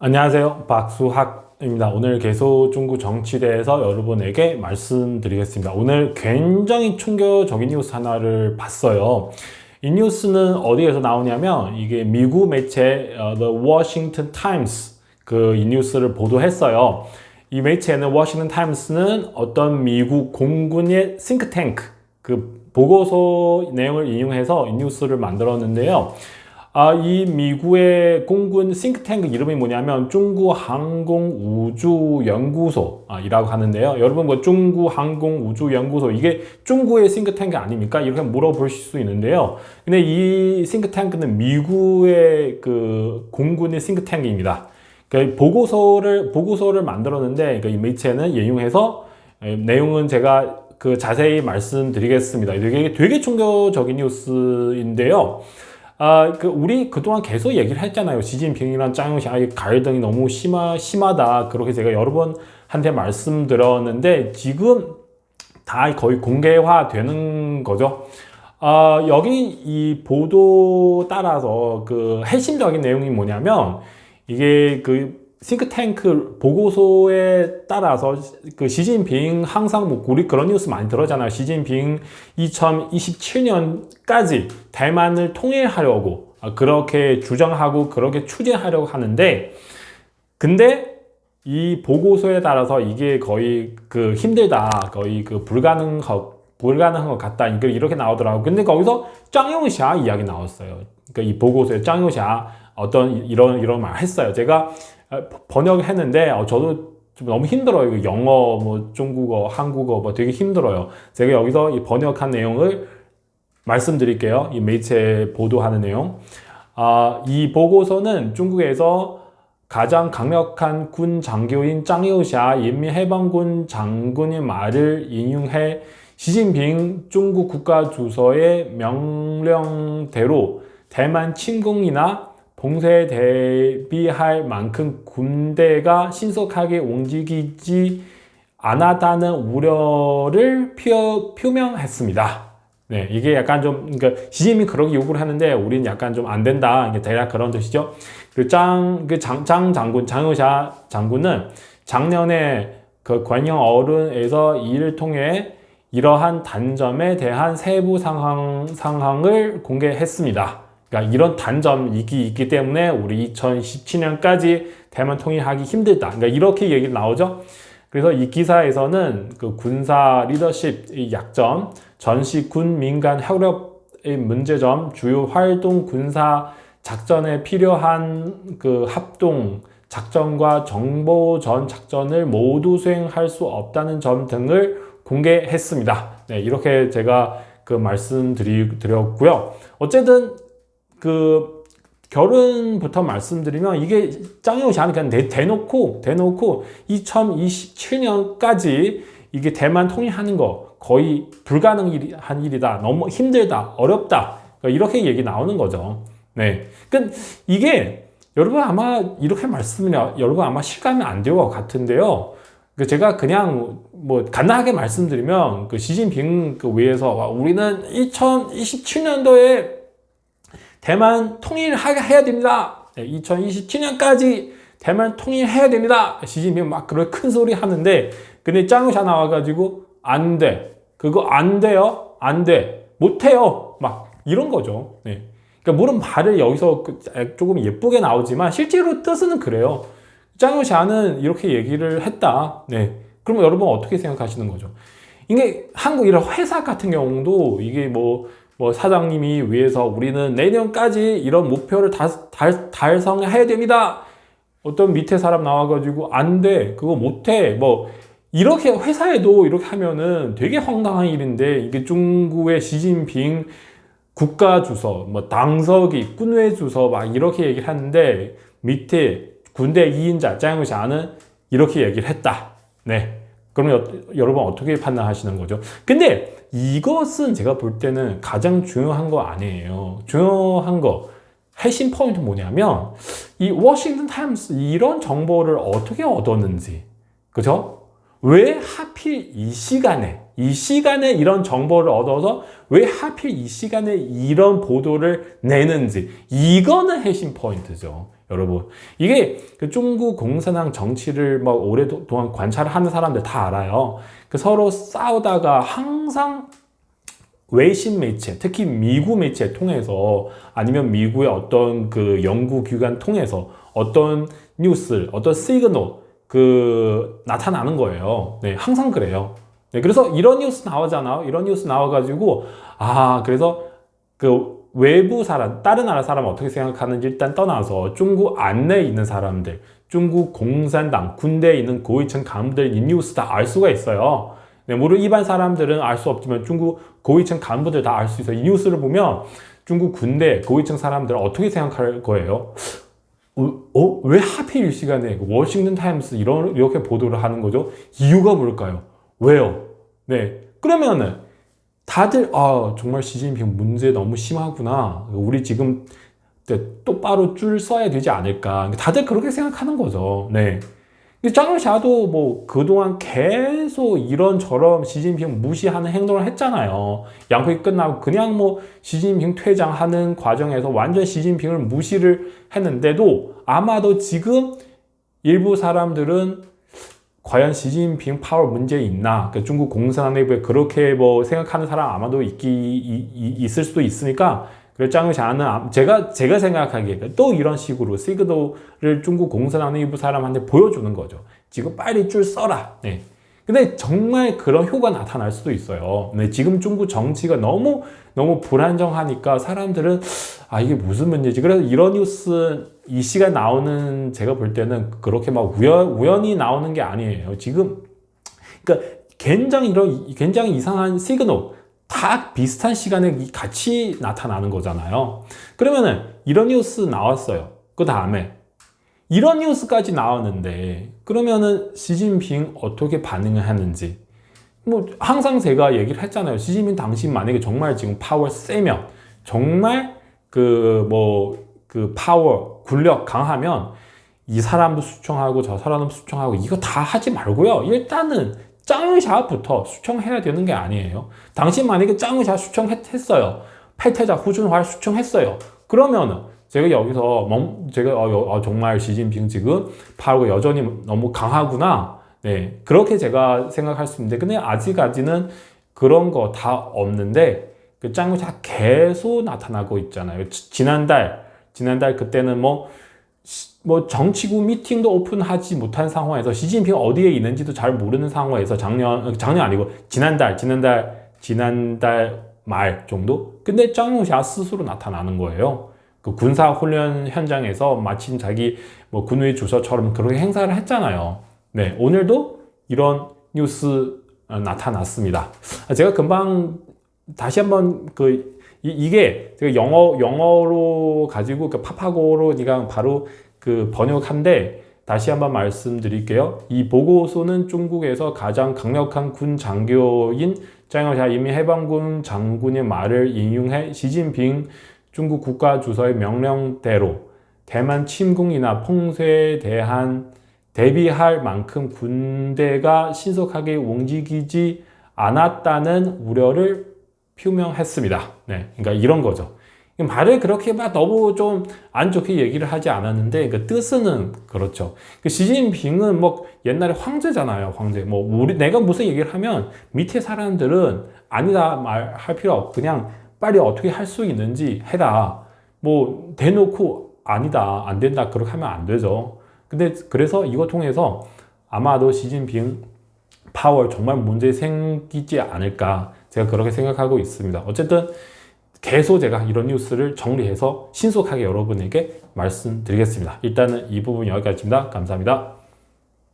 안녕하세요. 박수학입니다. 오늘 계속 중국 정치에 대해서 여러분에게 말씀드리겠습니다. 오늘 굉장히 충격적인 뉴스 하나를 봤어요. 이 뉴스는 어디에서 나오냐면 이게 미국 매체 The Washington Times 이 뉴스를 보도했어요. 이 매체는 워싱턴 타임스는 어떤 미국 공군의 싱크탱크 보고서 내용을 인용해서 이 뉴스를 만들었는데요. 이 미국의 공군 싱크탱크 이름이 뭐냐면 중국 항공우주연구소 이라고 하는데요. 여러분 중국 항공우주연구소 이게 중국의 싱크탱크 아닙니까? 이렇게 물어보실 수 있는데요. 근데 이 싱크탱크는 미국의 공군의 싱크탱크입니다. 보고서를 만들었는데 이 매체는 인용해서 내용은 제가 자세히 말씀드리겠습니다. 되게 충격적인 뉴스인데요. 우리 그동안 계속 얘기를 했잖아요. 시진핑이랑 짱용샤의 갈등이 너무 심하다. 그렇게 제가 여러 번한테 말씀드렸는데, 지금 다 거의 공개화 되는 거죠. 여기 이 보도 따라서 핵심적인 내용이 뭐냐면, 이게 싱크탱크 보고서에 따라서 시진핑 항상 우리 그런 뉴스 많이 들었잖아요. 시진핑 2027년까지 대만을 통일하려고 그렇게 주장하고 그렇게 추진하려고 하는데, 근데 이 보고서에 따라서 이게 거의 힘들다, 거의 불가능한 것 같다, 이렇게 나오더라고요. 근데 거기서 짱용샤 이야기 나왔어요. 이 보고서에 짱용샤 어떤 이런 말 했어요. 제가 번역했는데 저도 좀 너무 힘들어요. 영어, 중국어, 한국어 되게 힘들어요. 제가 여기서 이 번역한 내용을 말씀드릴게요. 이 매체 보도하는 내용. 이 보고서는 중국에서 가장 강력한 군 장교인 짱요샤 인민해방군 장군의 말을 인용해 시진핑 중국 국가주석의 명령대로 대만 침공이나 봉쇄에 대비할 만큼 군대가 신속하게 움직이지 않았다는 우려를 표명했습니다. 네, 이게 약간 좀, 시진핑이 그렇게 요구를 하는데, 우리는 약간 좀 안 된다. 대략 그런 뜻이죠. 장요샤 장군은 작년에 관영 어른에서 이를 통해 이러한 단점에 대한 세부 상황을 공개했습니다. 그러니까 이런 단점이 있기 때문에 우리 2017년까지 대만 통일하기 힘들다. 그러니까 이렇게 얘기 나오죠. 그래서 이 기사에서는 군사 리더십의 약점, 전시 군 민간 협력의 문제점, 주요 활동 군사 작전에 필요한 합동 작전과 정보 전 작전을 모두 수행할 수 없다는 점 등을 공개했습니다. 네, 이렇게 제가 말씀드렸고요. 어쨌든 결혼부터 말씀드리면 이게 짱용샤는 그냥 대놓고 2027년까지 이게 대만 통일하는 거 거의 불가능한 일이다. 너무 힘들다. 어렵다. 이렇게 얘기 나오는 거죠. 네. 그러니까 이게 여러분 아마 이렇게 말씀이냐 여러분 아마 실감이 안 될 것 같은데요. 제가 그냥 간단하게 말씀드리면 시진핑 위해서 우리는 2027년도에 대만 통일해야 됩니다. 2027년까지 대만 통일해야 됩니다. 시진핑 그런 큰 소리 하는데, 근데 짱용샤 나와가지고 안 돼. 그거 안 돼요. 안 돼. 못 해요. 이런 거죠. 네. 그러니까 물론 말을 여기서 조금 예쁘게 나오지만 실제로 뜻은 그래요. 짱용샤는 이렇게 얘기를 했다. 네. 그러면 여러분 어떻게 생각하시는 거죠? 이게 한국 이런 회사 같은 경우도 이게 사장님이 위해서 우리는 내년까지 이런 목표를 달성해야 됩니다. 어떤 밑에 사람 나와가지고 안 돼. 그거 못 해. 이렇게 회사에도 이렇게 하면은 되게 황당한 일인데, 이게 중국의 시진핑 국가주석, 당서기, 군외주석 이렇게 얘기를 하는데, 밑에 군대 2인자 짱용샤는 이렇게 얘기를 했다. 네. 그러면 여러분 어떻게 판단하시는 거죠? 근데 이것은 제가 볼 때는 가장 중요한 거 아니에요. 중요한 거, 핵심 포인트 뭐냐면 이 워싱턴 타임스 이런 정보를 어떻게 얻었는지, 그죠? 왜 하필 이 시간에 이런 정보를 얻어서 왜 하필 이 시간에 이런 보도를 내는지, 이거는 핵심 포인트죠. 여러분. 이게 그 중국 공산당 정치를 막 오랫동안 관찰하는 사람들 다 알아요. 그 서로 싸우다가 항상 외신 매체, 특히 미국 매체 통해서 아니면 미국의 어떤 그 연구기관 통해서 어떤 뉴스, 어떤 시그널 나타나는 거예요. 네, 항상 그래요. 네, 그래서 이런 뉴스 나오잖아요. 이런 뉴스 나와가지고 그래서 그 외부 사람, 다른 나라 사람 어떻게 생각하는지 일단 떠나서 중국 안내에 있는 사람들, 중국 공산당, 군대에 있는 고위층 간부들 이 뉴스 다 알 수가 있어요. 네, 물론 일반 사람들은 알 수 없지만 중국 고위층 간부들 다 알 수 있어요. 이 뉴스를 보면 중국 군대, 고위층 사람들 어떻게 생각할 거예요? 왜 하필 이 시간에 워싱턴 타임스 이렇게 보도를 하는 거죠? 이유가 뭘까요? 왜요? 네, 그러면은 다들 정말 시진핑 문제 너무 심하구나. 우리 지금 똑바로 줄 서야 되지 않을까. 다들 그렇게 생각하는 거죠. 네. 짱샤도 뭐 그동안 계속 이런저런 시진핑 무시하는 행동을 했잖아요. 양회의 끝나고 그냥 뭐 시진핑 퇴장하는 과정에서 완전 시진핑을 무시를 했는데도 아마도 지금 일부 사람들은 과연 시진핑 파워 문제 있나? 중국 공산당 내부에 그렇게 뭐 생각하는 사람 아마도 있을 수도 있으니까 그래서 짱샤는 제가 생각하기에 또 이런 식으로 시그널을 중국 공산당 내부 사람한테 보여주는 거죠. 지금 빨리 줄 서라. 네. 근데 정말 그런 효과가 나타날 수도 있어요. 네, 지금 중국 정치가 너무 불안정하니까 사람들은 이게 무슨 문제지? 그래서 이런 뉴스 이 시간 나오는 제가 볼 때는 그렇게 막 우연히 나오는 게 아니에요. 지금 그러니까 굉장히 이상한 시그널 다 비슷한 시간에 같이 나타나는 거잖아요. 그러면은 이런 뉴스 나왔어요. 그 다음에 이런 뉴스까지 나왔는데 그러면은 시진핑 어떻게 반응을 하는지 뭐 항상 제가 얘기를 했잖아요. 시진핑 당신 만약에 정말 지금 파워 세면 정말 파워 군력 강하면 이 사람도 수청하고 저 사람도 수청하고 이거 다 하지 말고요. 일단은 짱샤부터 수청해야 되는 게 아니에요. 당신 만약에 짱샤 수청했어요. 패태자 후준화를 수청했어요. 그러면은 제가 여기서 정말 시진핑 지금 파워가 여전히 너무 강하구나. 네, 그렇게 제가 생각할 수 있는데 근데 아직까지는 그런 거 다 없는데 그 짱샤 계속 나타나고 있잖아요. 지난달 그때는 뭐 정치국 미팅도 오픈하지 못한 상황에서 시진핑 어디에 있는지도 잘 모르는 상황에서 작년 아니고 지난달 말 정도? 근데 짱샤 스스로 나타나는 거예요. 그 군사 훈련 현장에서 마침 자기 군의 주소처럼 그렇게 행사를 했잖아요. 네, 오늘도 이런 뉴스 나타났습니다. 제가 금방 다시 한번 이게 제가 영어로 가지고 파파고로 네가 바로 번역한데 다시 한번 말씀드릴게요. 이 보고서는 중국에서 가장 강력한 군 장교인 짱샤 인민해방군 장군의 말을 인용해 시진핑 중국 국가주석의 명령대로 대만 침공이나 폭소에 대비할 만큼 군대가 신속하게 움직이지 않았다는 우려를 표명했습니다. 네, 그러니까 이런 거죠. 말을 그렇게 막 너무 좀 안 좋게 얘기를 하지 않았는데 그 뜻은 그렇죠. 시진핑은 옛날에 황제잖아요. 황제. 내가 무슨 얘기를 하면 밑에 사람들은 아니다 말할 필요 없고 그냥 빨리 어떻게 할 수 있는지 해라. 대놓고 아니다, 안 된다 그렇게 하면 안 되죠. 근데 그래서 이거 통해서 아마도 시진핑 파워 정말 문제 생기지 않을까 제가 그렇게 생각하고 있습니다. 어쨌든 계속 제가 이런 뉴스를 정리해서 신속하게 여러분에게 말씀드리겠습니다. 일단은 이 부분 여기까지입니다. 감사합니다.